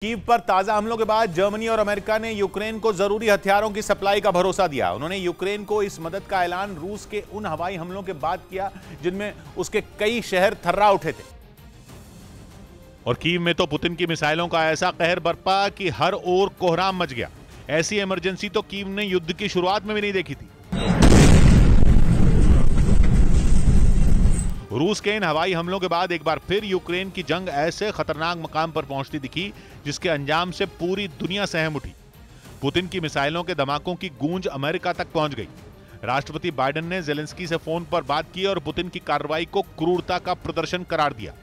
Kyiv पर ताजा हमलों के बाद जर्मनी और अमेरिका ने यूक्रेन को जरूरी हथियारों की सप्लाई का भरोसा दिया। उन्होंने यूक्रेन को इस मदद का ऐलान रूस के उन हवाई हमलों के बाद किया जिनमें उसके कई शहर थर्रा उठे थे। और कीव में तो पुतिन की मिसाइलों का ऐसा कहर बरपा कि हर ओर कोहराम मच गया। ऐसी इमरजेंसी तो कीव ने युद्ध की शुरुआत में भी नहीं देखी थी। रूस के इन हवाई हमलों के बाद एक बार फिर यूक्रेन की जंग ऐसे खतरनाक मकाम पर पहुंचती दिखी जिसके अंजाम से पूरी दुनिया सहम उठी। पुतिन की मिसाइलों के धमाकों की गूंज अमेरिका तक पहुंच गई। राष्ट्रपति बाइडेन ने ज़ेलेंस्की से फोन पर बात की और पुतिन की कार्रवाई को क्रूरता का प्रदर्शन करार दिया।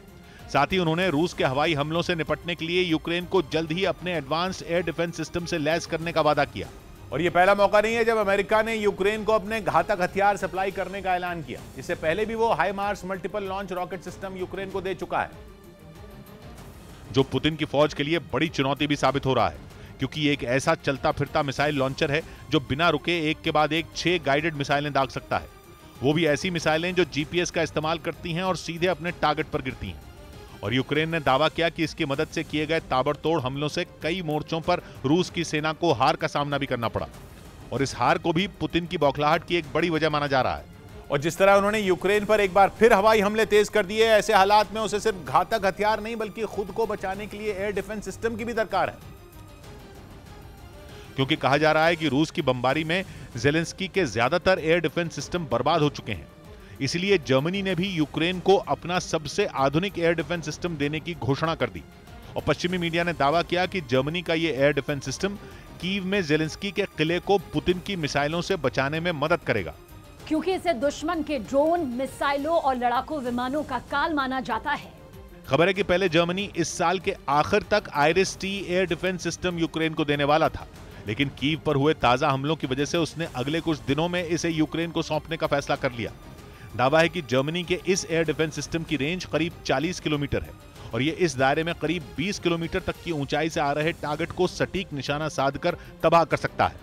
साथ ही उन्होंने रूस के हवाई हमलों से निपटने के लिए यूक्रेन को जल्द ही अपने एडवांस्ड एयर डिफेंस सिस्टम से लैस करने का वादा किया। और यह पहला मौका नहीं है जब अमेरिका ने यूक्रेन को अपने घातक हथियार सप्लाई करने का ऐलान किया। इससे पहले भी वो HIMARS multiple launch rocket system Ukraine को दे चुका है, जो पुतिन की फौज के लिए बड़ी चुनौती भी साबित हो रहा है, क्योंकि ये एक ऐसा चलता फिरता मिसाइल लॉन्चर है जो बिना रुके एक के बाद एक 6 गाइडेड मिसाइलें दाग सकता है। वो भी ऐसी मिसाइलें जो जीपीएस का इस्तेमाल करती हैं और सीधे अपने टारगेट पर गिरती हैं। और यूक्रेन ने दावा किया कि इसकी मदद से किए गए ताबड़तोड़ हमलों से कई मोर्चों पर रूस की सेना को हार का सामना भी करना पड़ा। और इस हार को भी पुतिन की बौखलाहट की एक बड़ी वजह माना जा रहा है। और जिस तरह उन्होंने यूक्रेन पर एक बार फिर हवाई हमले तेज कर दिए, ऐसे हालात में उसे सिर्फ घातक हथियार नहीं बल्कि खुद को बचाने के लिए एयर डिफेंस सिस्टम की भी दरकार है, क्योंकि कहा जा रहा है कि रूस की बमबारी में ज़ेलेंस्की के ज्यादातर एयर डिफेंस सिस्टम बर्बाद हो चुके हैं। इसलिए जर्मनी ने भी यूक्रेन को अपना सबसे आधुनिक एयर डिफेंस सिस्टम देने की घोषणा कर दी। और पश्चिमी मीडिया ने दावा किया कि जर्मनी का यह एयर डिफेंस सिस्टम कीव में ज़ेलेंस्की के किले को पुतिन की मिसाइलों से बचाने में मदद करेगा, क्योंकि इसे दुश्मन के ड्रोन, मिसाइलों और लड़ाकू विमानों का काल माना जाता है। खबर है कि पहले जर्मनी इस साल के आखिर तक आइरिस-T एयर डिफेंस सिस्टम यूक्रेन को देने वाला था, लेकिन कीव पर हुए ताजा हमलों की वजह से उसने अगले कुछ दिनों में इसे यूक्रेन को सौंपने का फैसला कर लिया। दावा है कि जर्मनी के इस एयर डिफेंस सिस्टम की रेंज करीब 40 किलोमीटर है और ये इस दायरे में करीब 20 किलोमीटर तक की ऊंचाई से आ रहे टारगेट को सटीक निशाना साधकर तबाह कर सकता है।